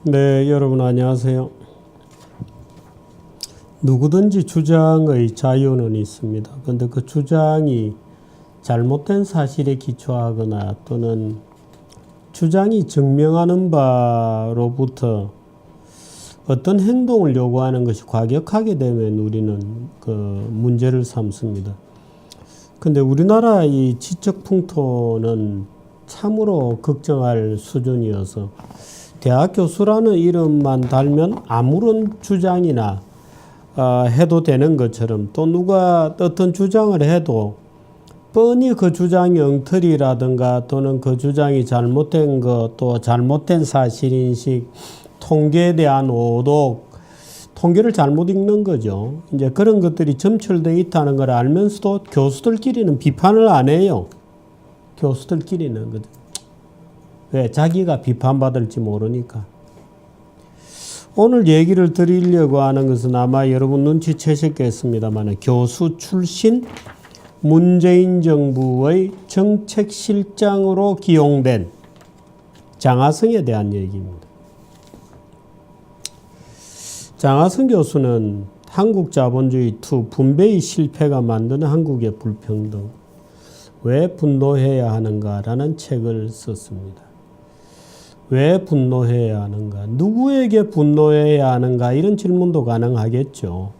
네, 여러분 안녕하세요. 누구든지 주장의 자유는 있습니다. 그런데 그 주장이 잘못된 사실에 기초하거나 또는 주장이 증명하는 바로부터 어떤 행동을 요구하는 것이 과격하게 되면 우리는 그 문제를 삼습니다. 근데 우리나라 이 지적 풍토는 참으로 걱정할 수준이어서 대학 교수라는 이름만 달면 아무런 주장이나 해도 되는 것처럼 또 누가 어떤 주장을 해도 뻔히 그 주장이 엉터리라든가 또는 그 주장이 잘못된 것 또 잘못된 사실인식 통계에 대한 오독 통계를 잘못 읽는 거죠. 이제 그런 것들이 점철되어 있다는 걸 알면서도 교수들끼리는 비판을 안 해요. 교수들끼리는. 왜? 자기가 비판받을지 모르니까. 오늘 얘기를 드리려고 하는 것은 아마 여러분 눈치채셨겠습니다만 교수 출신 문재인 정부의 정책실장으로 기용된 장하성에 대한 얘기입니다. 장하성 교수는 한국 자본주의 2 분배의 실패가 만드는 한국의 불평등 왜 분노해야 하는가라는 책을 썼습니다. 왜 분노해야 하는가? 누구에게 분노해야 하는가? 이런 질문도 가능하겠죠.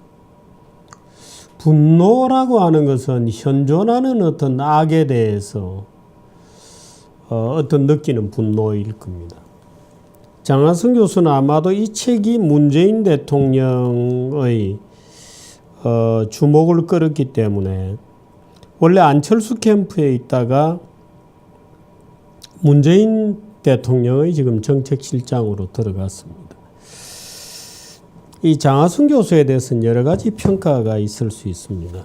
분노라고 하는 것은 현존하는 어떤 악에 대해서 어떤 느끼는 분노일 겁니다. 장하성 교수는 아마도 이 책이 문재인 대통령의 주목을 끌었기 때문에 원래 안철수 캠프에 있다가 문재인 대통령의 지금 정책실장으로 들어갔습니다. 이 장하성 교수에 대해서는 여러 가지 평가가 있을 수 있습니다.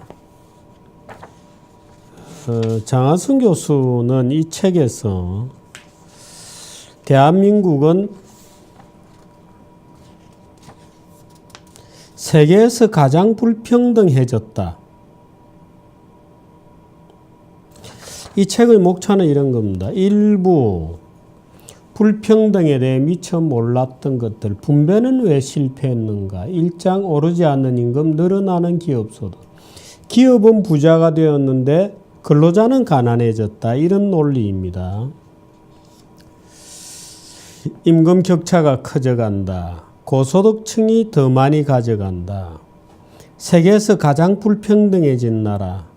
장하성 교수는 이 책에서 대한민국은 세계에서 가장 불평등해졌다. 이 책의 목차는 이런 겁니다. 일부 불평등에 대해 미처 몰랐던 것들, 분배는 왜 실패했는가, 일장 오르지 않는 임금, 늘어나는 기업소득, 기업은 부자가 되었는데 근로자는 가난해졌다. 이런 논리입니다. 임금 격차가 커져간다. 고소득층이 더 많이 가져간다. 세계에서 가장 불평등해진 나라.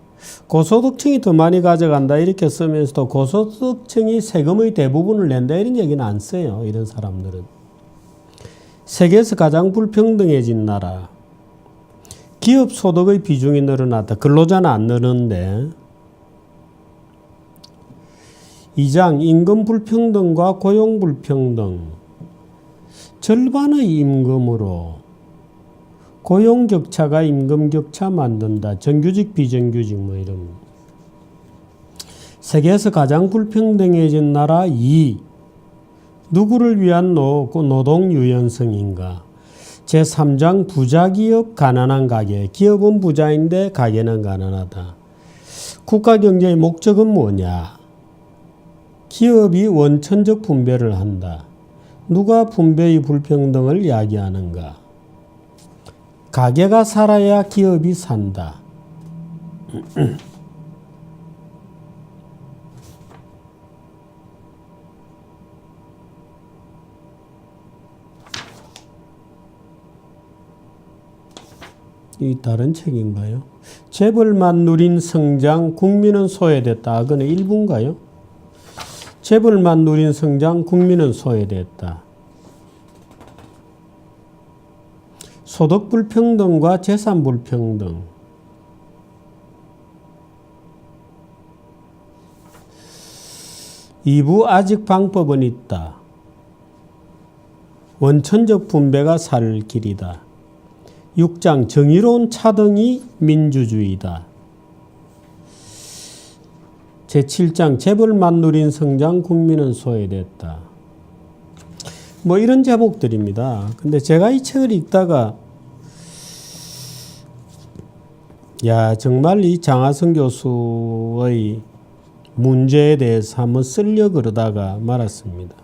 고소득층이 더 많이 가져간다 이렇게 쓰면서도 고소득층이 세금의 대부분을 낸다 이런 얘기는 안 써요. 이런 사람들은. 세계에서 가장 불평등해진 나라. 기업 소득의 비중이 늘어났다. 근로자는 안 늘었는데. 2장 임금 불평등과 고용 불평등. 절반의 임금으로 고용 격차가 임금 격차 만든다. 정규직, 비정규직 뭐 이런. 세계에서 가장 불평등해진 나라 2. 누구를 위한 노동 유연성인가? 제3장 부자기업, 가난한 가계. 기업은 부자인데 가계는 가난하다. 국가경제의 목적은 뭐냐? 기업이 원천적 분배를 한다. 누가 분배의 불평등을 야기하는가? 가게가 살아야 기업이 산다. 이 다른 책인가요? 재벌만 누린 성장, 국민은 소외됐다. 그거는 일부인가요? 재벌만 누린 성장, 국민은 소외됐다. 소득 불평등과 재산 불평등. 이부 아직 방법은 있다. 원천적 분배가 살 길이다. 6장 정의로운 차등이 민주주의다. 제7장 재벌만 누린 성장, 국민은 소외됐다. 뭐 이런 제목들입니다. 근데 제가 이 책을 읽다가 야, 정말 이 장하성 교수의 문제에 대해서 한번 쓰려고 그러다가 말았습니다.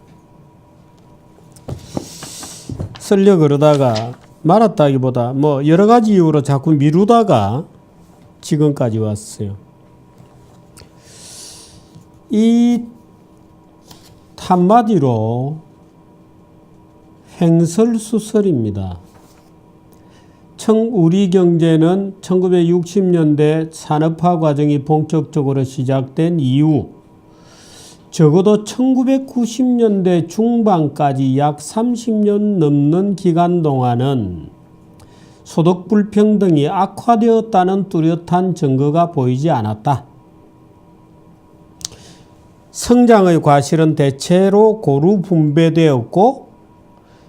쓰려 그러다가 말았다기보다 뭐 여러 가지 이유로 자꾸 미루다가 지금까지 왔어요. 이 한마디로 횡설수설입니다. 우리 경제는 1960년대 산업화 과정이 본격적으로 시작된 이후 적어도 1990년대 중반까지 약 30년 넘는 기간 동안은 소득 불평등이 악화되었다는 뚜렷한 증거가 보이지 않았다. 성장의 과실은 대체로 고루 분배되었고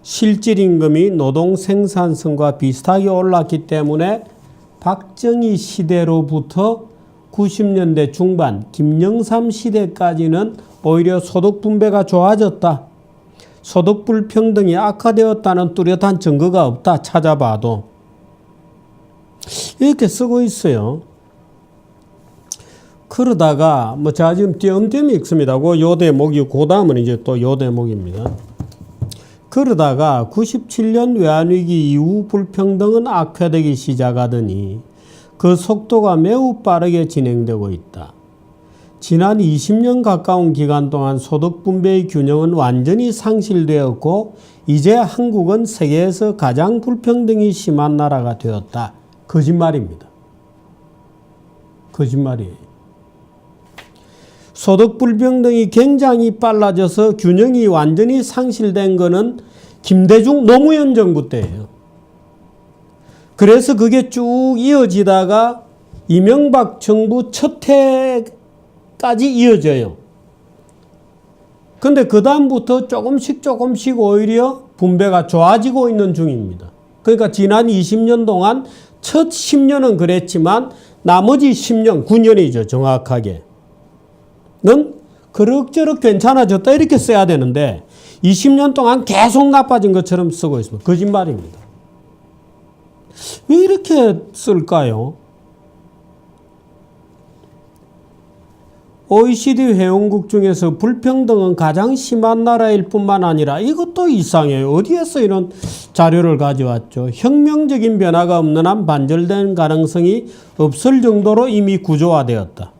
실질임금이 노동 생산성과 비슷하게 올랐기 때문에 박정희 시대로부터 90년대 중반 김영삼 시대까지는 오히려 소득 분배가 좋아졌다. 소득 불평등이 악화되었다는 뚜렷한 증거가 없다. 찾아봐도. 이렇게 쓰고 있어요. 그러다가 뭐 제가 지금 띄엄띄엄이 읽습니다. 요 대목이 그 다음은 이제 또 요 대목입니다. 그러다가 97년 외환위기 이후 불평등은 악화되기 시작하더니 그 속도가 매우 빠르게 진행되고 있다. 지난 20년 가까운 기간 동안 소득 분배의 균형은 완전히 상실되었고 이제 한국은 세계에서 가장 불평등이 심한 나라가 되었다. 거짓말입니다. 거짓말이에요. 소득 불평등이 굉장히 빨라져서 균형이 완전히 상실된 것은 김대중 노무현 정부 때예요. 그래서 그게 쭉 이어지다가 이명박 정부 첫 해까지 이어져요. 근데 그 다음부터 조금씩 오히려 분배가 좋아지고 있는 중입니다. 그러니까 지난 20년 동안 첫 10년은 그랬지만 나머지 10년, 9년이죠 정확하게. 는 그럭저럭 괜찮아졌다 이렇게 써야 되는데 20년 동안 계속 나빠진 것처럼 쓰고 있습니다. 거짓말입니다. 왜 이렇게 쓸까요? OECD 회원국 중에서 불평등은 가장 심한 나라일 뿐만 아니라 이것도 이상해요. 어디에서 이런 자료를 가져왔죠? 혁명적인 변화가 없는 한 반절된 가능성이 없을 정도로 이미 구조화되었다.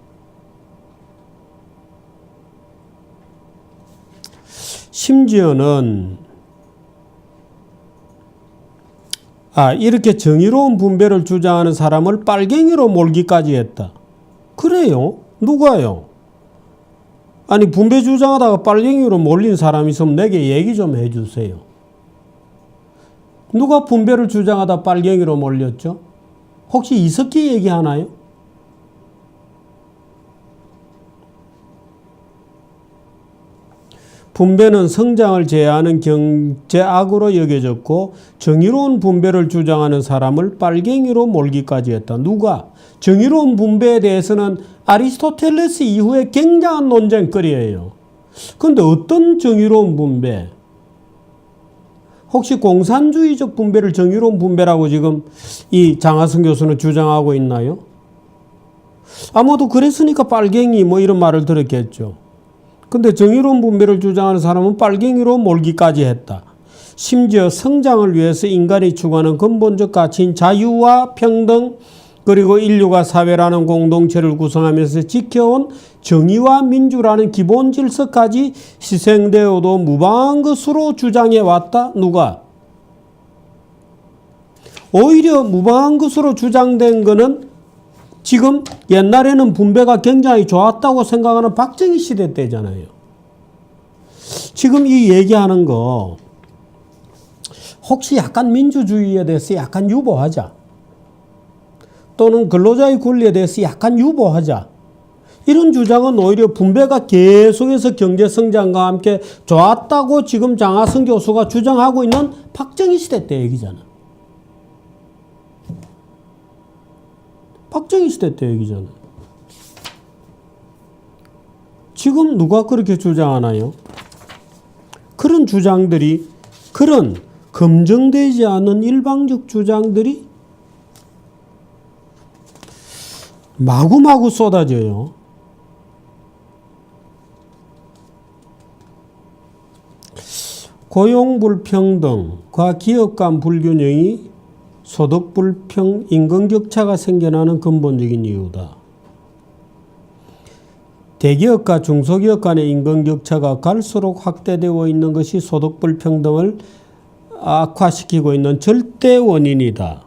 심지어는 이렇게 정의로운 분배를 주장하는 사람을 빨갱이로 몰기까지 했다. 그래요? 누가요? 아니 분배 주장하다가 빨갱이로 몰린 사람이 있으면 내게 얘기 좀 해주세요. 누가 분배를 주장하다 빨갱이로 몰렸죠? 혹시 이석기 얘기하나요? 분배는 성장을 제한하는 경제악으로 여겨졌고 정의로운 분배를 주장하는 사람을 빨갱이로 몰기까지 했다. 누가? 정의로운 분배에 대해서는 아리스토텔레스 이후에 굉장한 논쟁거리예요. 그런데 어떤 정의로운 분배? 혹시 공산주의적 분배를 정의로운 분배라고 지금 이 장하성 교수는 주장하고 있나요? 아마도 그랬으니까 빨갱이 뭐 이런 말을 들었겠죠. 근데 정의로운 분배를 주장하는 사람은 빨갱이로 몰기까지 했다. 심지어 성장을 위해서 인간이 추구하는 근본적 가치인 자유와 평등 그리고 인류가 사회라는 공동체를 구성하면서 지켜온 정의와 민주라는 기본 질서까지 희생되어도 무방한 것으로 주장해왔다. 누가? 오히려 무방한 것으로 주장된 것은 지금 옛날에는 분배가 굉장히 좋았다고 생각하는 박정희 시대 때잖아요. 지금 이 얘기하는 거 혹시 약간 민주주의에 대해서 약간 유보하자. 또는 근로자의 권리에 대해서 약간 유보하자. 이런 주장은 오히려 분배가 계속해서 경제성장과 함께 좋았다고 지금 장하성 교수가 주장하고 있는 박정희 시대 때 얘기잖아. 박정희 시대 때 얘기잖아. 지금 누가 그렇게 주장하나요? 그런 주장들이, 그런 검증되지 않은 일방적 주장들이 마구마구 쏟아져요. 고용 불평등과 기업 간 불균형이 소득 불평, 임금 격차가 생겨나는 근본적인 이유다. 대기업과 중소기업 간의 임금 격차가 갈수록 확대되고 있는 것이 소득 불평등을 악화시키고 있는 절대 원인이다.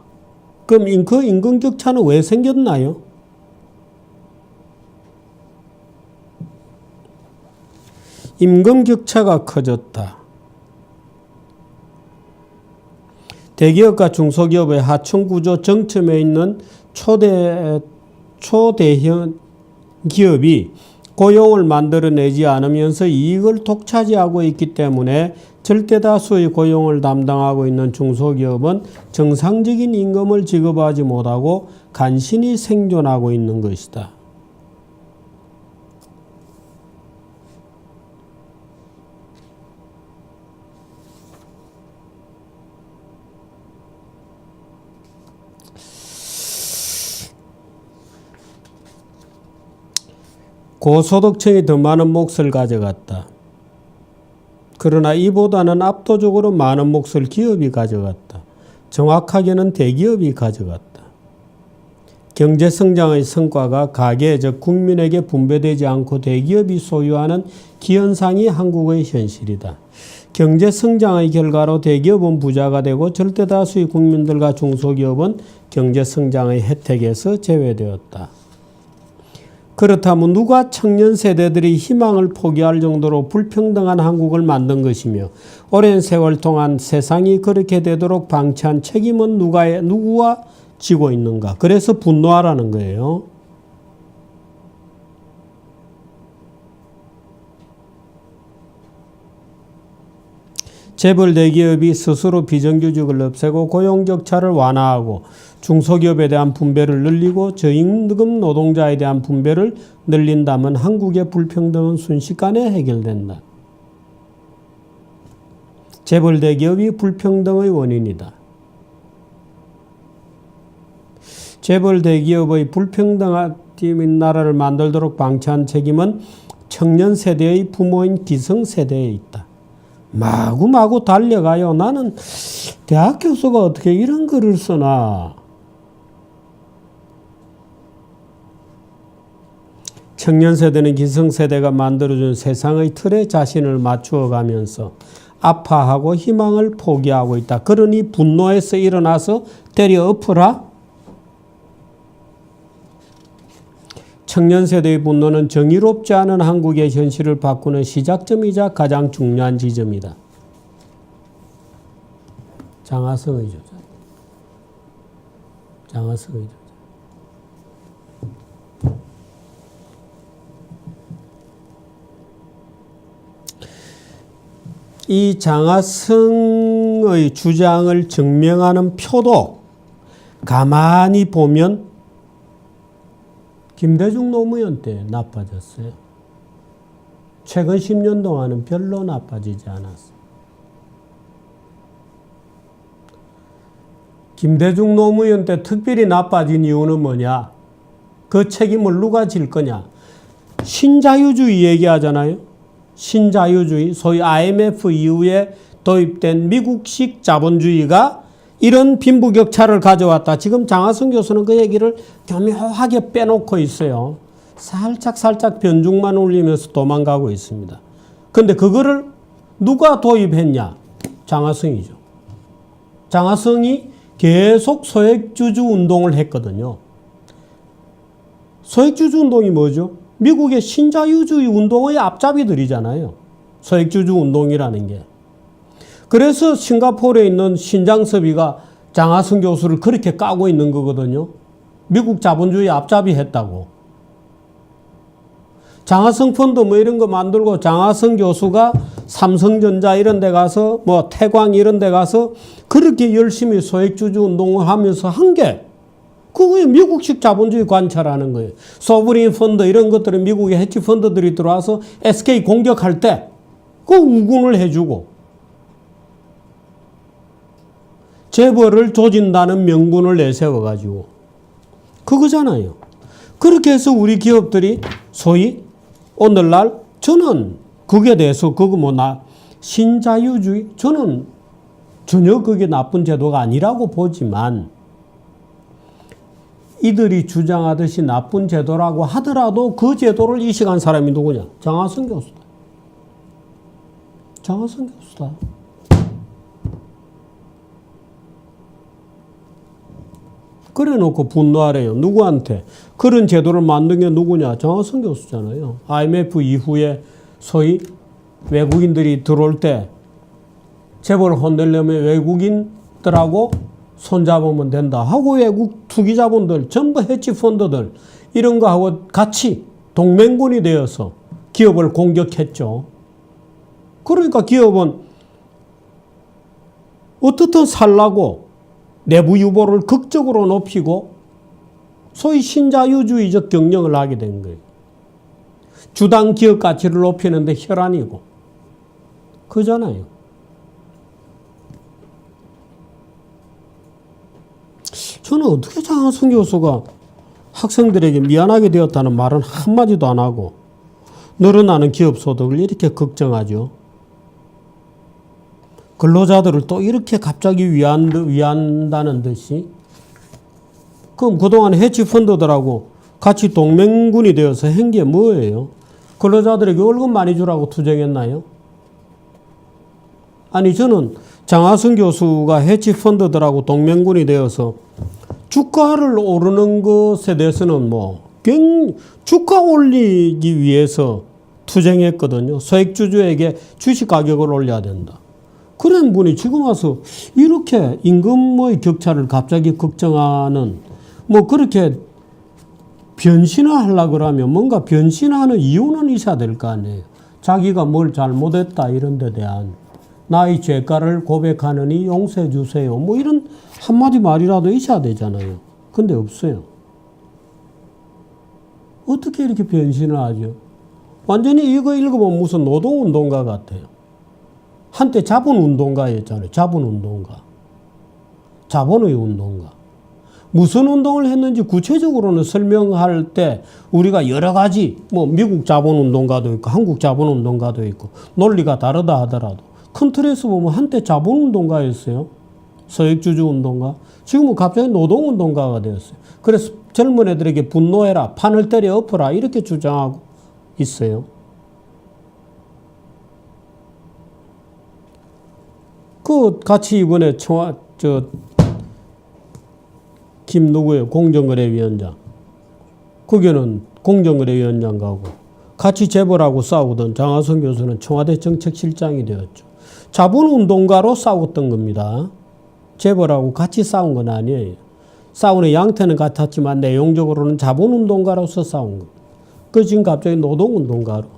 그럼 그 임금 격차는 왜 생겼나요? 임금 격차가 커졌다. 대기업과 중소기업의 하청 구조 정점에 있는 초대형 기업이 고용을 만들어내지 않으면서 이익을 독차지하고 있기 때문에 절대다수의 고용을 담당하고 있는 중소기업은 정상적인 임금을 지급하지 못하고 간신히 생존하고 있는 것이다. 고소득층이 더 많은 몫을 가져갔다. 그러나 이보다는 압도적으로 많은 몫을 기업이 가져갔다. 정확하게는 대기업이 가져갔다. 경제성장의 성과가 가계, 즉 국민에게 분배되지 않고 대기업이 소유하는 기현상이 한국의 현실이다. 경제성장의 결과로 대기업은 부자가 되고 절대다수의 국민들과 중소기업은 경제성장의 혜택에서 제외되었다. 그렇다면 누가 청년 세대들이 희망을 포기할 정도로 불평등한 한국을 만든 것이며 오랜 세월 동안 세상이 그렇게 되도록 방치한 책임은 누구가 지고 있는가? 그래서 분노하라는 거예요. 재벌 대기업이 스스로 비정규직을 없애고 고용격차를 완화하고 중소기업에 대한 분배를 늘리고 저임금 노동자에 대한 분배를 늘린다면 한국의 불평등은 순식간에 해결된다. 재벌 대기업이 불평등의 원인이다. 재벌 대기업의 불평등한 나라를 만들도록 방치한 책임은 청년 세대의 부모인 기성세대에 있다. 마구마구 달려가요. 나는 대학 교수가 어떻게 이런 글을 쓰나. 청년 세대는 기성세대가 만들어준 세상의 틀에 자신을 맞추어 가면서 아파하고 희망을 포기하고 있다. 그러니 분노에서 일어나서 때려 엎어라. 청년 세대의 분노는 정의롭지 않은 한국의 현실을 바꾸는 시작점이자 가장 중요한 지점이다. 장하성의 저자. 장하성의 저자. 이 장하성의 주장을 증명하는 표도 가만히 보면 김대중 노무현 때 나빠졌어요. 최근 10년 동안은 별로 나빠지지 않았어요. 김대중 노무현 때 특별히 나빠진 이유는 뭐냐? 그 책임을 누가 질 거냐? 신자유주의 얘기하잖아요. 신자유주의, 소위 IMF 이후에 도입된 미국식 자본주의가 이런 빈부격차를 가져왔다. 지금 장하성 교수는 그 얘기를 교묘하게 빼놓고 있어요. 살짝 변죽만 울리면서 도망가고 있습니다. 그런데 그거를 누가 도입했냐? 장하성이죠. 장하성이 계속 소액주주 운동을 했거든요. 소액주주 운동이 뭐죠? 미국의 신자유주의 운동의 앞잡이들이잖아요. 소액주주 운동이라는 게. 그래서 싱가포르에 있는 신장섭이가 장하성 교수를 그렇게 까고 있는 거거든요. 미국 자본주의 앞잡이 했다고. 장하성 펀드 뭐 이런 거 만들고 장하성 교수가 삼성전자 이런 데 가서 뭐 태광 이런 데 가서 그렇게 열심히 소액주주 운동을 하면서 한 게 그거에 미국식 자본주의 관찰하는 거예요. 소브린 펀드 이런 것들은 미국의 해치 펀드들이 들어와서 SK 공격할 때 그 우군을 해주고 재벌을 조진다는 명분을 내세워가지고 그거잖아요. 그렇게 해서 우리 기업들이 소위 오늘날 저는 그게 대해서 그거 뭐 신자유주의? 저는 전혀 그게 나쁜 제도가 아니라고 보지만 이들이 주장하듯이 나쁜 제도라고 하더라도 그 제도를 이식한 사람이 누구냐? 장하성 교수다. 장하성 교수다. 그래 놓고 분노하래요. 누구한테? 그런 제도를 만든 게 누구냐? 장하성 교수잖아요. IMF 이후에 소위 외국인들이 들어올 때 재벌을 혼내려면 외국인들하고 손잡으면 된다 하고 외국 투기자본들 전부 헤지펀드들 이런 거하고 같이 동맹군이 되어서 기업을 공격했죠. 그러니까 기업은 어떻든 살라고 내부 유보를 극적으로 높이고 소위 신자유주의적 경영을 하게 된 거예요. 주당 기업 가치를 높이는데 혈안이고 그잖아요. 저는 어떻게 장하성 교수가 학생들에게 미안하게 되었다는 말은 한마디도 안 하고 늘어나는 기업 소득을 이렇게 걱정하죠. 근로자들을 또 이렇게 갑자기 위한다는 듯이 그럼 그동안 헤지펀드들하고 같이 동맹군이 되어서 한 게 뭐예요? 근로자들에게 월급 많이 주라고 투쟁했나요? 아니 저는 장하성 교수가 헤지펀드들하고 동맹군이 되어서 주가를 오르는 것에 대해서는 주가 올리기 위해서 투쟁했거든요. 소액주주에게 주식 가격을 올려야 된다. 그런 분이 지금 와서 이렇게 임금의 격차를 갑자기 걱정하는 그렇게 변신을 하려고 그러면 뭔가 변신하는 이유는 있어야 될 거 아니에요. 자기가 뭘 잘못했다 이런 데 대한 나의 죄가를 고백하느니 용서해 주세요. 이런 한마디 말이라도 있어야 되잖아요. 근데 없어요. 어떻게 이렇게 변신을 하죠? 완전히 이거 읽어보면 무슨 노동운동가 같아요. 한때 자본운동가였잖아요. 자본운동가. 자본의 운동가. 무슨 운동을 했는지 구체적으로는 설명할 때 우리가 여러 가지 미국 자본운동가도 있고 한국 자본운동가도 있고 논리가 다르다 하더라도 큰 틀에서 보면 한때 자본운동가였어요. 소액주주운동가. 지금은 갑자기 노동운동가가 되었어요. 그래서 젊은 애들에게 분노해라, 판을 때려 엎어라 이렇게 주장하고 있어요. 같이 이번에 김누구예요? 공정거래위원장. 거기는 공정거래위원장 가고 같이 재벌하고 싸우던 장하성 교수는 청와대 정책실장이 되었죠. 자본운동가로 싸웠던 겁니다. 재벌하고 같이 싸운 건 아니에요. 싸우는 양태는 같았지만 내용적으로는 자본운동가로서 싸운 겁니다. 지금 갑자기 노동운동가로.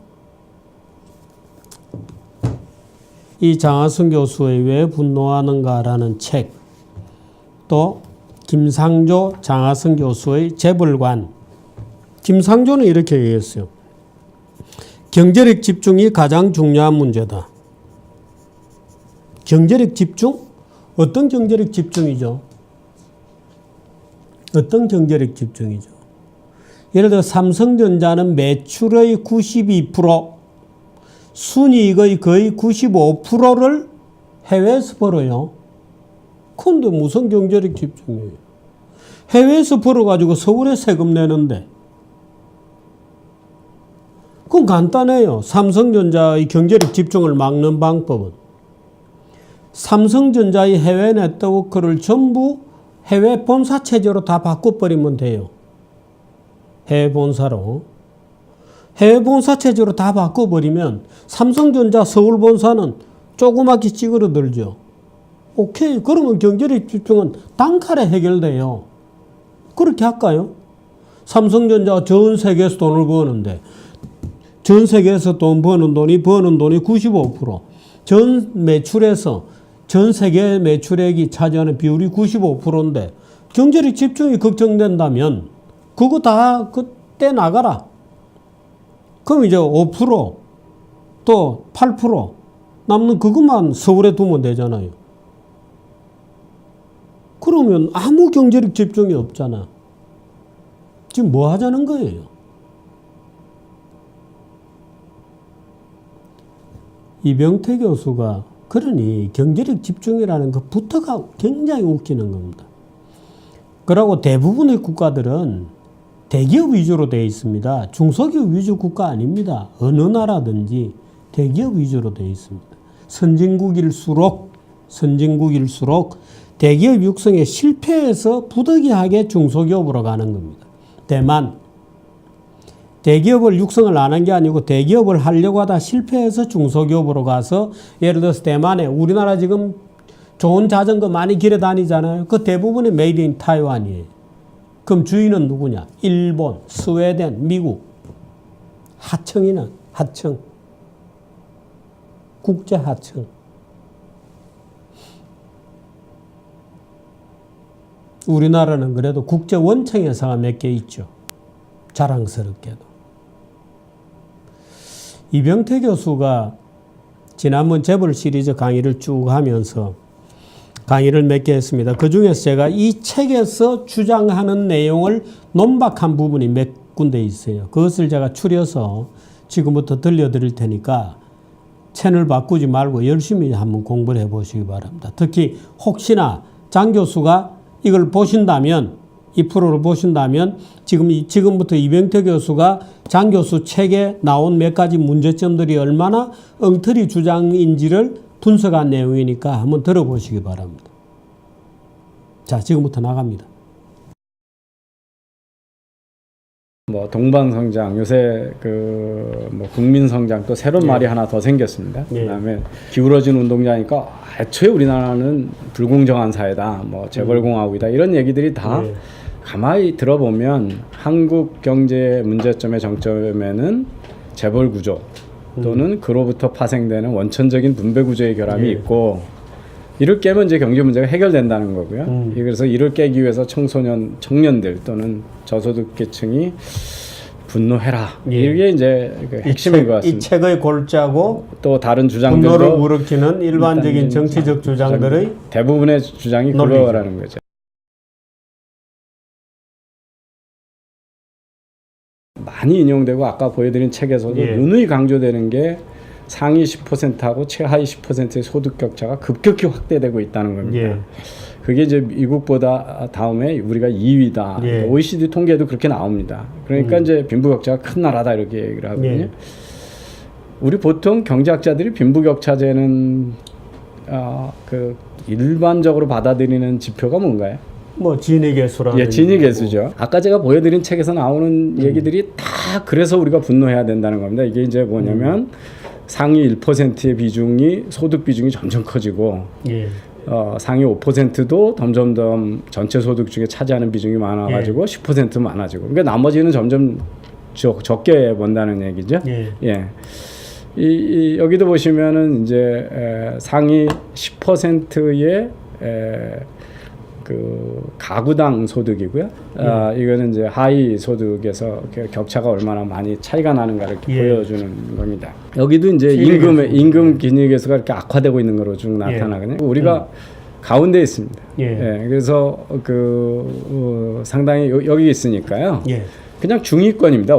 이 장하성 교수의 왜 분노하는가라는 책, 또 김상조 장하성 교수의 재벌관. 김상조는 이렇게 얘기했어요. 경제력 집중이 가장 중요한 문제다. 경제력 집중? 어떤 경제력 집중이죠? 어떤 경제력 집중이죠? 예를 들어 삼성전자는 매출의 92%, 순이익의 거의 95%를 해외에서 벌어요. 그런데 무슨 경제력 집중이에요? 해외에서 벌어가지고 서울에 세금 내는데. 그건 간단해요. 삼성전자의 경제력 집중을 막는 방법은 삼성전자의 해외 네트워크를 전부 해외 본사 체제로 다 바꿔버리면 돼요. 해외 본사로. 해외 본사 체제로 다 바꿔버리면 삼성전자 서울 본사는 조그맣게 찌그러들죠. 오케이. 그러면 경제력 집중은 단칼에 해결돼요. 그렇게 할까요? 삼성전자가 전 세계에서 돈을 버는데 전 세계에서 버는 돈이 95%. 전 매출에서 전 세계 매출액이 차지하는 비율이 95%인데 경제력 집중이 걱정된다면 그거 다 그때 나가라. 그럼 이제 5% 또 8% 남는 그것만 서울에 두면 되잖아요. 그러면 아무 경제력 집중이 없잖아. 지금 뭐 하자는 거예요? 이병태 교수가 그러니 경제력 집중이라는 것부터가 굉장히 웃기는 겁니다. 그러고 대부분의 국가들은 대기업 위주로 되어 있습니다. 중소기업 위주 국가 아닙니다. 어느 나라든지 대기업 위주로 되어 있습니다. 선진국일수록 대기업 육성에 실패해서 부득이하게 중소기업으로 가는 겁니다. 대만 대기업을 육성을 안 한 게 아니고 대기업을 하려고 하다 실패해서 중소기업으로 가서 예를 들어서 대만에 우리나라 지금 좋은 자전거 많이 길에 다니잖아요. 그 대부분이 메이드 인 타이완이에요. 그럼 주인은 누구냐? 일본, 스웨덴, 미국. 하청이는 하청. 국제 하청. 우리나라는 그래도 국제 원청 회사가 몇 개 있죠. 자랑스럽게도. 이병태 교수가 지난번 재벌 시리즈 강의를 쭉 하면서 강의를 몇 개 했습니다. 그 중에서 제가 이 책에서 주장하는 내용을 논박한 부분이 몇 군데 있어요. 그것을 제가 추려서 지금부터 들려드릴 테니까 채널 바꾸지 말고 열심히 한번 공부를 해보시기 바랍니다. 특히 혹시나 장 교수가 이걸 보신다면, 이 프로를 보신다면 지금부터 이병태 교수가 장 교수 책에 나온 몇 가지 문제점들이 얼마나 엉터리 주장인지를 분석한 내용이니까 한번 들어보시기 바랍니다. 자, 지금부터 나갑니다. 뭐 동방성장, 요새 뭐 국민성장 또 새로운 말이 하나 더 생겼습니다. 그다음에 기울어진 운동자니까 애초에 우리나라는 불공정한 사회다, 뭐 재벌공화국이다, 이런 얘기들이 다 가만히 들어보면 한국 경제의 문제점의 정점에는 재벌 구조 또는 그로부터 파생되는 원천적인 분배 구조의 결함이 있고, 이를 깨면 이제 경제 문제가 해결된다는 거고요. 그래서 이를 깨기 위해서 청년들 또는 저소득 계층이 분노해라. 이게 이제 그 핵심인 것 같습니다. 이 책의 골자고 또 다른 주장들도 분노를 일으키는 일반적인 정치적 주장들의 대부분의 주장이 그거라는 거죠. 많이 인용되고 아까 보여드린 책에서도 누누이 강조되는 게 상위 10%하고 최하위 10%의 소득 격차가 급격히 확대되고 있다는 겁니다. 그게 이제 미국보다 다음에 우리가 2위다. OECD 통계도 그렇게 나옵니다. 그러니까 이제 빈부격차가 큰 나라다 이렇게 얘기를 하거든요. 우리 보통 경제학자들이 빈부격차제는 그 일반적으로 받아들이는 지표가 뭔가요? 뭐 진위계수라는. 진위계수죠. 아까 제가 보여드린 책에서 나오는 얘기들이 다 그래서 우리가 분노해야 된다는 겁니다. 이게 이제 뭐냐면 상위 1%의 비중이 소득 비중이 점점 커지고 상위 5%도 점점점 전체 소득 중에 차지하는 비중이 많아가지고 10% 많아지고, 그러니까 나머지는 점점 적게 본다는 얘기죠. 여기도 보시면은 이제 상위 10%의 그 가구당 소득이고요. 이거는 이제 하위 소득에서 격차가 얼마나 많이 차이가 나는가를 보여주는 겁니다. 여기도 이제 임금 기니계수가 이렇게 악화되고 있는 거로 쭉 나타나거든요. 우리가 가운데 있습니다. 그래서 상당히 여기 있으니까요. 그냥 중위권입니다.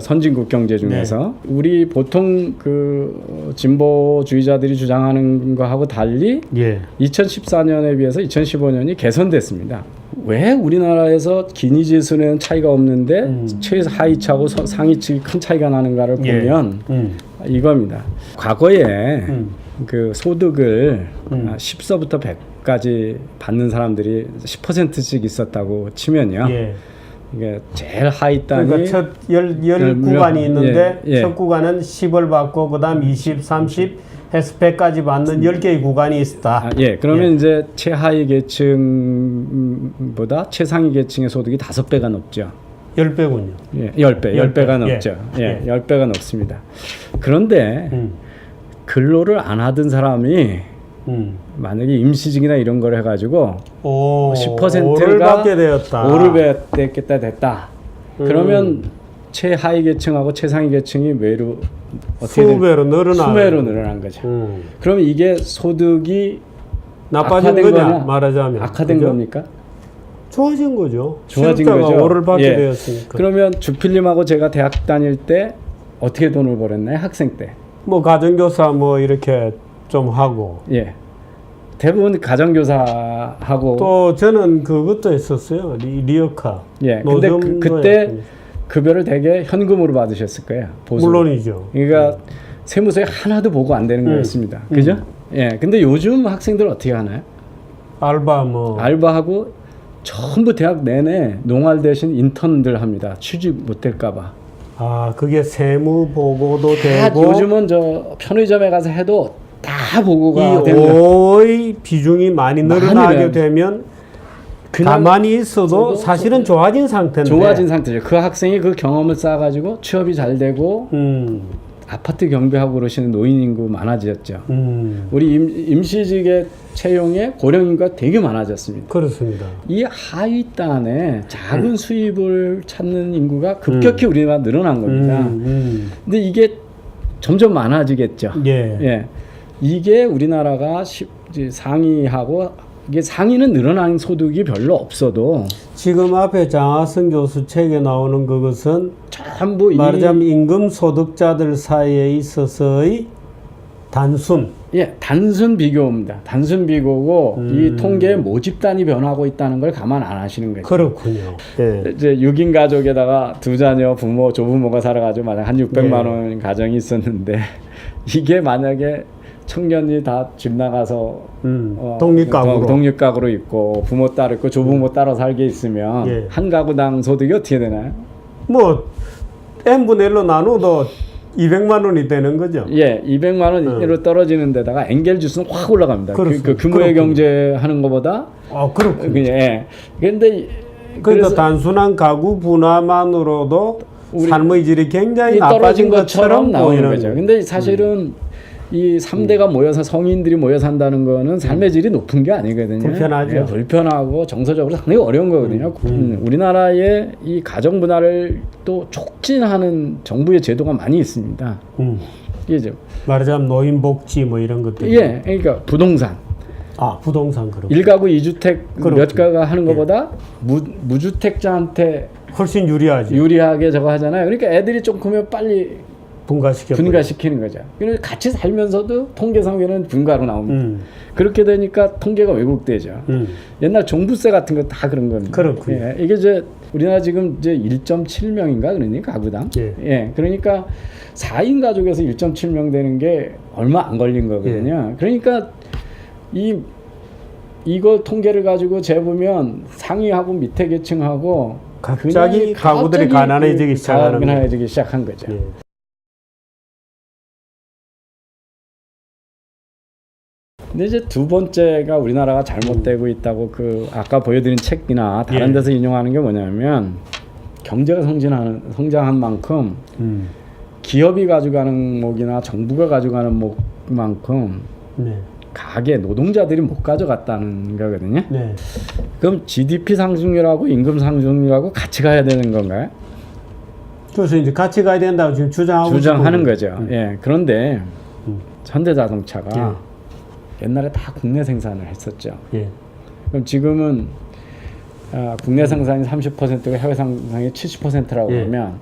선진국 경제 중에서. 우리 보통 그 진보주의자들이 주장하는 거하고 달리 2014년에 비해서 2015년이 개선됐습니다. 왜 우리나라에서 기니지수는 차이가 없는데 최하위차고 상위층이 큰 차이가 나는가를 보면 이겁니다. 과거에 그 소득을 10서부터 100까지 받는 사람들이 10%씩 있었다고 치면요. 이게 제일 하위 단위, 그러니까 첫 열 구간이 있는데 첫 구간은 10을 받고 그다음 20, 30 해서 100까지 받는 10개의 구간이 있다. 그러면 이제 최하위 계층보다 최상위 계층의 소득이 5배가 높죠. 10배군요. 10배가 높죠. 10배가 높습니다. 그런데 근로를 안 하던 사람이 만약에 임시직이나 이런 걸 해가지고 10%가 오를 됐다. 그러면 최하위 계층하고 최상위 계층이 매로 수배로 늘어난 거죠. 그러면 이게 소득이 나빠진 거냐 말하자면 악화된 겁니까? 좋아진 거죠. 좋아진 거죠. 오를 받게 되었으니까. 그러면 주필님하고 제가 대학 다닐 때 어떻게 돈을 벌었나요? 학생 때. 뭐 가정교사 뭐 이렇게 좀 하고 예. 대부분 가정교사하고 또 저는 그것도 했었어요. 리어카. 예. 근데 노점도 그때 했거든요. 급여를 대개 현금으로 받으셨을 거예요. 보수로. 물론이죠. 그러니까 세무서에 하나도 보고 안 되는 거였습니다. 그죠? 예. 근데 요즘 학생들 어떻게 하나요? 알바 뭐 알바하고 전부 대학 내내 농활 대신 인턴들 합니다. 취직 못 될까 봐. 아, 그게 세무 보고도 다 되고 요즘은 저 편의점에 가서 해도 다 보고가 이 됩니다. 오의 비중이 많이 늘어나게 늘어나요. 되면 그냥 가만히 있어도 사실은 좋아진 상태인데 좋아진 상태죠. 그 학생이 그 경험을 쌓아가지고 취업이 잘 되고 아파트 경비하고 그러시는 노인 인구 많아졌죠. 우리 임시직의 채용에 고령 인구가 되게 많아졌습니다. 그렇습니다. 이 하위단에 작은 수입을 찾는 인구가 급격히 우리나라 늘어난 겁니다. 근데 이게 점점 많아지겠죠. 예. 예. 이게 우리나라가 상위하고 이게 상위는 늘어난 소득이 별로 없어도 지금 앞에 장하성 교수 책에 나오는 그것은 전부 말하자면 임금 소득자들 사이에 있어서의 단순 단순 비교입니다. 단순 비교고 이 통계의 모집단이 변하고 있다는 걸 감안 안 하시는 거죠. 그렇군요. 예. 이제 6인 가족에다가 두 자녀, 부모, 조부모가 살아가지고 만약 한 600만 원 가정이 있었는데 이게 만약에 청년이 다 집 나가서 독립가구로 있고 부모 따로 있고 조부모 따로 살게 있으면 한 가구당 소득이 어떻게 되나요? 뭐 n분의 1로 나눠도 200만 원이 되는 거죠. 예, 200만 원으로 떨어지는 데다가 엔겔 주스는 확 올라갑니다. 그 규모의 경제 하는 것보다. 그렇군요. 예. 근데 그러니까 단순한 가구 분화만으로도 삶의 질이 굉장히 나빠진 것처럼 나오는 거죠. 근데 사실은 이 3대가 모여서 성인들이 모여 산다는 거는 삶의 질이 높은 게 아니거든요. 불편하죠. 예, 불편하고 정서적으로 상당히 어려운 거거든요. 우리나라의 이 가정 문화를 또 촉진하는 정부의 제도가 많이 있습니다. 이제 말하자면 노인복지 뭐 이런 것들. 예, 그러니까 부동산. 부동산 그렇고. 1가구 2주택 몇 가가 하는 것보다 무주택자한테 훨씬 유리하죠. 유리하게 저거 하잖아요. 그러니까 애들이 좀 크면 빨리 분가시키는 거죠. 그래서 같이 살면서도 통계상에는 분가로 나옵니다. 그렇게 되니까 통계가 왜곡되죠. 옛날 종부세 같은 거 다 그런 겁니다. 그렇군요. 예, 이게 이제 우리나라 지금 이제 1.7명인가 그러니까 가구당. 예, 그러니까 4인 가족에서 1.7명 되는 게 얼마 안 걸린 거거든요. 그러니까 이거 통계를 가지고 재보면 상위하고 밑에 계층하고 갑자기 가구들이 가난해지기 시작한 거죠. 예. 근데 이제 두 번째가 우리나라가 잘못되고 있다고 그 아까 보여드린 책이나 다른 데서 인용하는 게 뭐냐면 경제가 성장한 만큼 기업이 가져가는 목이나 정부가 가져가는 목만큼 가계 노동자들이 못 가져갔다는 거거든요. 그럼 GDP 상승률하고 임금 상승률하고 같이 가야 되는 건가요? 그래서 이제 같이 가야 된다고 지금 주장하는 거죠. 예. 그런데 현대자동차가 옛날에 다 국내 생산을 했었죠. 그럼 지금은 국내 생산이 30%고 해외 생산이 70%라고 하면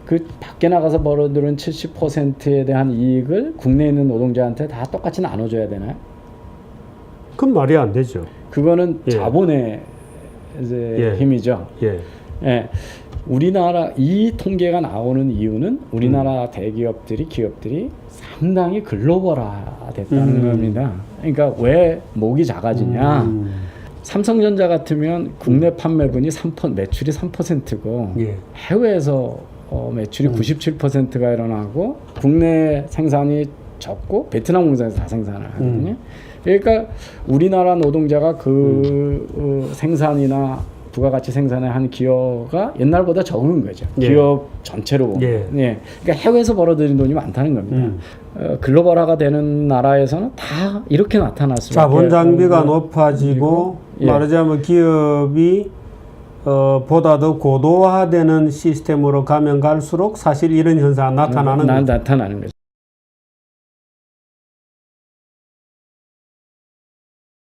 그 밖에 나가서 벌어들은 70%에 대한 이익을 국내에 있는 노동자한테 다 똑같이 나눠줘야 되나요? 그건 말이 안 되죠. 그거는 자본의 이제 힘이죠. 예. 우리나라 이 통계가 나오는 이유는 우리나라 대기업들이 기업들이 상당히 글로벌화됐다는 겁니다. 그러니까 왜 목이 작아지냐? 삼성전자 같으면 국내 판매분이 매출이 3%고 해외에서 매출이 97%가 일어나고 국내 생산이 적고 베트남 공장에서 다 생산을 하거든요. 그러니까 우리나라 노동자가 그 생산이나 부가가치 생산을 한 기여가 옛날보다 적은 거죠. 기업 전체로 보면. 그러니까 해외에서 벌어들인 돈이 많다는 겁니다. 글로벌화가 되는 나라에서는 다 이렇게 나타날 수밖에. 자본 장비가 높아지고 말하자면 기업이 보다 더 고도화되는 시스템으로 가면 갈수록 사실 이런 현상이 나타나는 거죠.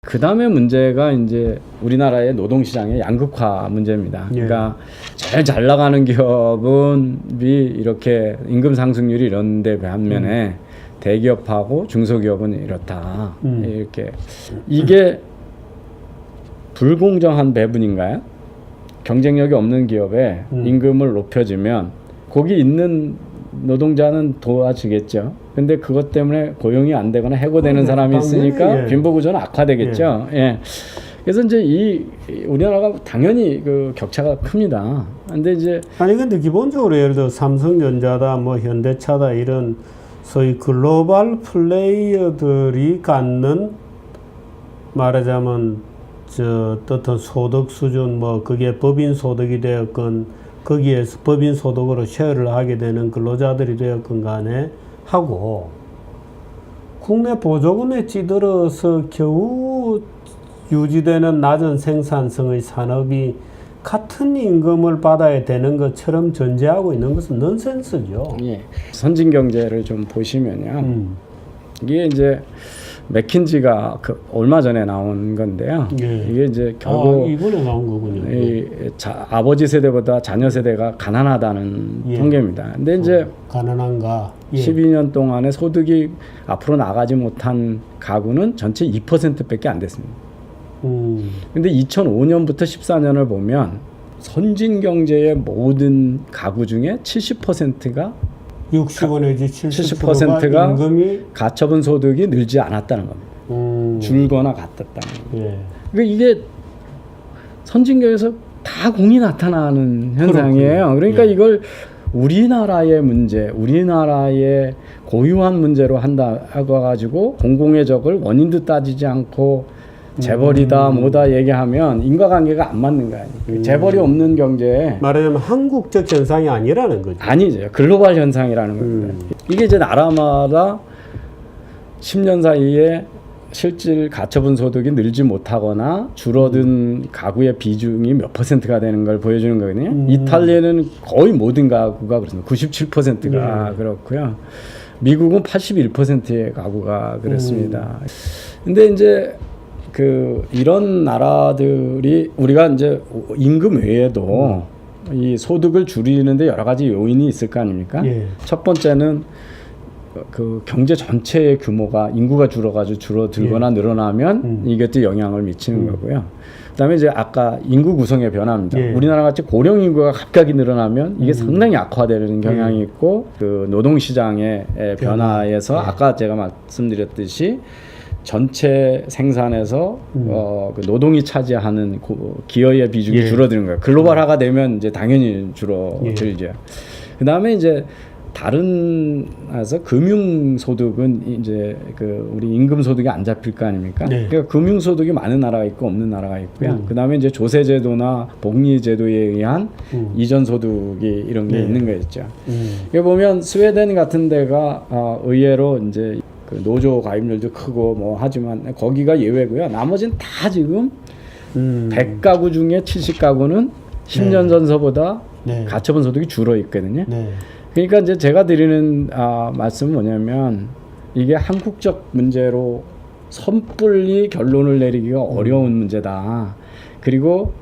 그 다음에 문제가 이제 우리나라의 노동시장의 양극화 문제입니다. 그러니까 제일 잘 나가는 기업은 이렇게 임금 상승률이 이런데 반면에 대기업하고 중소기업은 이렇다. 이렇게 이게 불공정한 배분인가요? 경쟁력이 없는 기업에 임금을 높여주면 거기 있는 노동자는 도와주겠죠. 근데 그것 때문에 고용이 안 되거나 해고되는 사람이 있으니까 빈부구조는 악화되겠죠. 예. 그래서 이제 우리나라가 당연히 그 격차가 큽니다. 근데 이제 근데 기본적으로 예를 들어 삼성전자다 뭐 현대차다 이런 소위 글로벌 플레이어들이 갖는 말하자면 어떤 소득 수준 뭐 그게 법인 소득이 되었건 거기에서 법인 소득으로 쉐어를 하게 되는 근로자들이 되었건 간에 하고 국내 보조금에 찌들어서 겨우 유지되는 낮은 생산성의 산업이 같은 임금을 받아야 되는 것처럼 전제하고 있는 것은 넌센스죠. 예. 선진 경제를 좀 보시면요. 이게 이제 맥킨지가 얼마 전에 나온 건데요. 예. 이게 이제 결국 이번에 나온 거군요. 아버지 세대보다 자녀 세대가 가난하다는 통계입니다. 근데 이제 가난한가? 12년 동안에 소득이 앞으로 나가지 못한 가구는 전체 2%밖에 안 됐습니다. 근데 2005년부터 14년을 보면 선진 경제의 모든 가구 중에 70%가 60원 내지 70%가 임금이 가처분 소득이 늘지 않았다는 겁니다. 줄거나 같았다는 겁니다. 그러니까 이게 선진국에서 다 공이 나타나는 현상이에요. 그러니까 이걸 우리나라의 문제, 우리나라의 고유한 문제로 하고 가지고 공공의 적을 원인도 따지지 않고 재벌이다 뭐다 얘기하면 인과관계가 안 맞는 거 아니에요. 재벌이 없는 경제에 말하자면 한국적 현상이 아니라는 거죠. 아니죠. 글로벌 현상이라는 겁니다. 이게 이제 나라마다 10년 사이에 실질 가처분 소득이 늘지 못하거나 줄어든 가구의 비중이 몇 %가 되는 걸 보여주는 거거든요. 이탈리아는 거의 모든 가구가 그렇습니다. 97%가 그렇고요. 미국은 81%의 가구가 그렇습니다. 근데 이제 이런 나라들이 우리가 이제 임금 외에도 이 소득을 줄이는데 여러 가지 요인이 있을 거 아닙니까? 첫 번째는 그 경제 전체의 규모가 인구가 줄어가지고 줄어들거나 늘어나면 이것도 영향을 미치는 거고요. 그다음에 이제 아까 인구 구성의 변화입니다. 우리나라 같이 고령 인구가 갑자기 늘어나면 이게 상당히 악화되는 경향이 있고 그 노동 시장의 변화에서 아까 제가 말씀드렸듯이 전체 생산에서 그 노동이 차지하는 기여의 비중이 줄어드는 거예요. 글로벌화가 되면 이제 당연히 줄어들죠. 그 다음에 이제 다른 금융 소득은 이제 우리 임금 소득이 안 잡힐 거 아닙니까? 그러니까 금융 소득이 많은 나라가 있고 없는 나라가 있고요. 그 다음에 이제 조세 제도나 복리 제도에 의한 이전 소득이 이런 게 있는 거였죠. 여기 보면 스웨덴 같은 데가 의외로 이제 노조 가입률도 크고 뭐 하지만 거기가 예외고요. 나머지는 다 지금 100가구 중에 70가구는 10년 전서보다 가처분 소득이 줄어 있거든요. 그러니까 이제 제가 드리는 말씀은 뭐냐면 이게 한국적 문제로 섣불리 결론을 내리기가 어려운 문제다. 그리고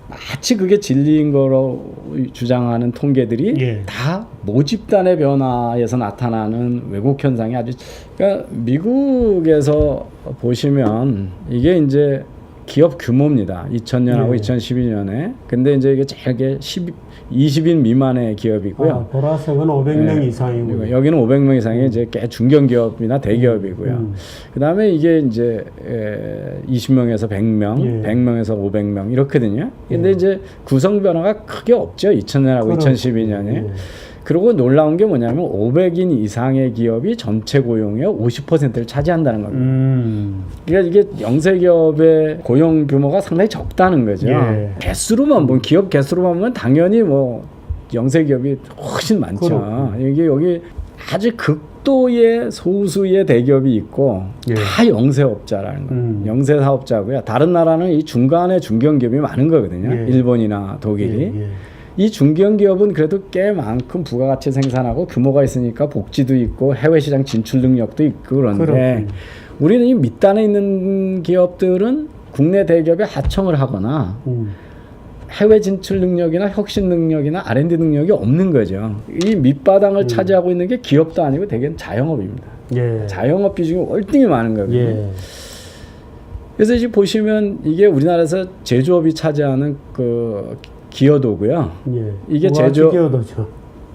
마치 그게 진리인 거로 주장하는 통계들이 다 모집단의 변화에서 나타나는 왜곡 현상이 아주 그러니까 미국에서 보시면 이게 이제 기업 규모입니다. 2000년하고 2012년에. 근데 이제 이게 제게 20인 미만의 기업이고요. 보라색은 500명 이상이고 여기는 500명 이상의 이제 꽤 중견기업이나 대기업이고요. 그다음에 이게 이제 20명에서 100명, 100명에서 500명 이렇거든요. 근데 이제 구성 변화가 크게 없죠. 2000년하고 2012년에. 그리고 놀라운 게 뭐냐면 500인 이상의 기업이 전체 고용의 50%를 차지한다는 겁니다. 그러니까 이게 영세기업의 고용 규모가 상당히 적다는 거죠. 개수로만 보면 기업 개수로만 보면 당연히 뭐 영세기업이 훨씬 많죠. 이게 여기 아주 극도의 소수의 대기업이 있고 다 영세업자라는 거예요. 영세사업자고요. 다른 나라는 이 중간에 중견기업이 많은 거거든요. 일본이나 독일이. 이 중견기업은 그래도 꽤 많은 부가가치 생산하고 규모가 있으니까 복지도 있고 해외시장 진출 능력도 있고 그런데 우리는 이 밑단에 있는 기업들은 국내 대기업에 하청을 하거나 해외 진출 능력이나 혁신 능력이나 R&D 능력이 없는 거죠. 이 밑바닥을 차지하고 있는 게 기업도 아니고 대개는 자영업입니다. 예. 자영업 비중이 월등히 많은 거거든요. 예. 그래서 지금 보시면 이게 우리나라에서 제조업이 차지하는 그 기여도고요. 예. 이게 기여도죠.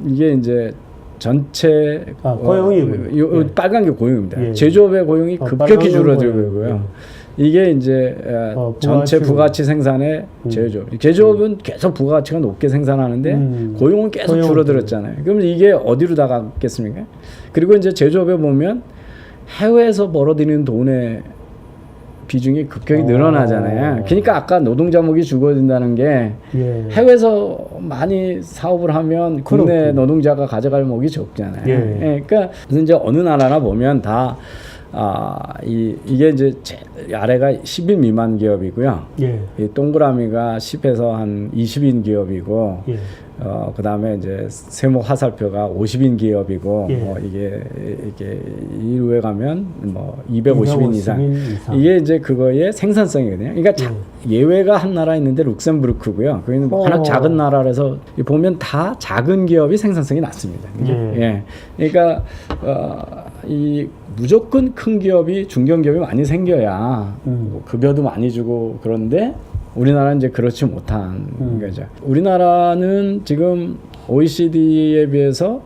이게 이제 전체 고용이군요. 예. 빨간 게 고용입니다. 예. 제조업의 고용이 급격히 줄어들고 있고요. 이게 이제 전체 부가가치 생산의 제조업은 계속 부가가치가 높게 생산하는데 고용은 계속 줄어들었잖아요. 그럼 이게 어디로 다 갔겠습니까? 그리고 이제 제조업에 보면 해외에서 벌어들이는 돈의 비중이 급격히 늘어나잖아요. 그러니까 아까 노동자목이 줄어든다는 게 예. 해외에서 많이 사업을 하면 국내 그렇군요. 노동자가 가져갈 목이 적잖아요. 예. 예, 그러니까 그래서 이제 어느 나라나 보면 다 이게 이제 아래가 10인 미만 기업이고요. 예. 이 동그라미가 10에서 한 20인 기업이고, 예. 그 다음에 이제 세모 화살표가 50인 기업이고, 예. 뭐 이게 이후에 가면 뭐 250인 이상. 이게 이제 그거의 생산성이거든요. 그러니까 예외가 한 나라 있는데 룩셈부르크고요. 거기는 워낙 작은 나라라서 보면 다 작은 기업이 생산성이 낮습니다. 그죠? 예. 그러니까 이 무조건 큰 기업이 중견기업이 많이 생겨야 뭐 급여도 많이 주고 그런데 우리나라는 이제 그렇지 못한 거죠. 우리나라는 지금 OECD에 비해서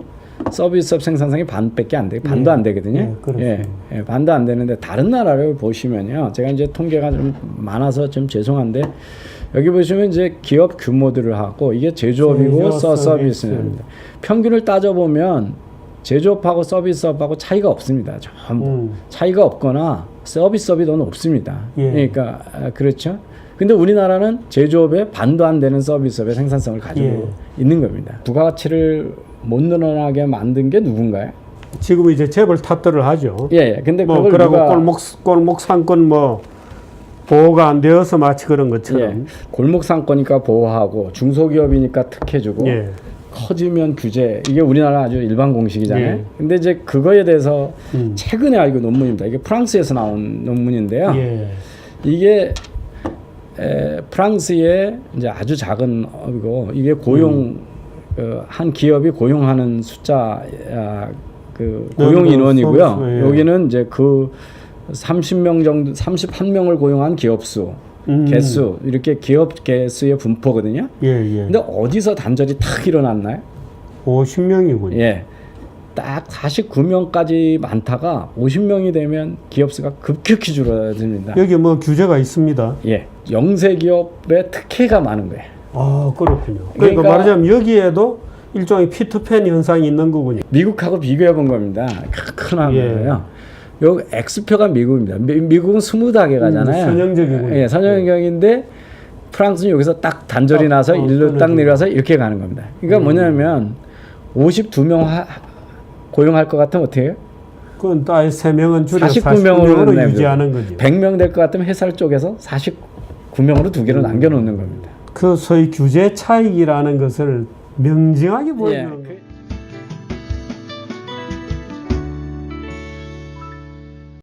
서비스업 생산성이 반밖에 안 돼, 반도 안 되거든요. 예, 반도 안 되는데 다른 나라를 보시면요, 제가 이제 통계가 좀 많아서 좀 죄송한데 여기 보시면 이제 기업 규모들을 하고 이게 제조업이고 서비스입니다. 평균을 따져 보면 제조업하고 서비스업하고 차이가 없습니다. 전부 차이가 없거나 서비스업이 더 높습니다. 그러니까 그렇죠. 근데 우리나라는 제조업의 반도 안 되는 서비스업의 생산성을 가지고 있는 겁니다. 부가가치를 못 늘어나게 만든 게 누군가요? 지금 이제 재벌 탓들을 하죠. 예. 근데 뭐 그걸 그러고 골목 상권 뭐 보호가 안 되어서 마치 그런 것처럼. 골목 상권이니까 보호하고 중소기업이니까 특혜주고 커지면 규제. 이게 우리나라 아주 일반 공식이잖아요. 근데 이제 그거에 대해서 최근에 알고 논문입니다. 이게 프랑스에서 나온 논문인데요. 이게 프랑스의 이제 아주 작은 업이고 이게 고용 한 기업이 고용하는 숫자 그 고용 인원이고요. 여기는 이제 그 30명 정도 31명을 고용한 기업 수 개수 이렇게 기업 개수의 분포거든요. 근데 어디서 단절이 탁 일어났나요? 50명이군요. 예. 딱 49명까지 많다가 50명이 되면 기업 수가 급격히 줄어듭니다. 여기 뭐 규제가 있습니다. 예. 영세 기업의 특혜가 많은 거예요. 아, 그렇군요. 그러니까 말하자면 여기에도 일종의 피터팬 현상이 있는 거군요. 미국하고 비교해 본 겁니다. 큰 거예요. 요 X표가 미국입니다. 미국은 스무드하게 가잖아요. 선형적이군요. 예, 선형적인데 프랑스는 여기서 딱 단절이 나서 일로 딱 내려와서 이렇게 가는 겁니다. 그러니까 뭐냐면 52명 고용할 것 같으면 어떻게 해요? 그건 딱 3명은 줄여 49명으로 유지하는 거죠. 100명 될 것 같으면 회사를 쪼개서 49명으로 두 개로 남겨놓는 겁니다. 그 소위 규제 차익이라는 것을 명징하게 보여주는 거예요.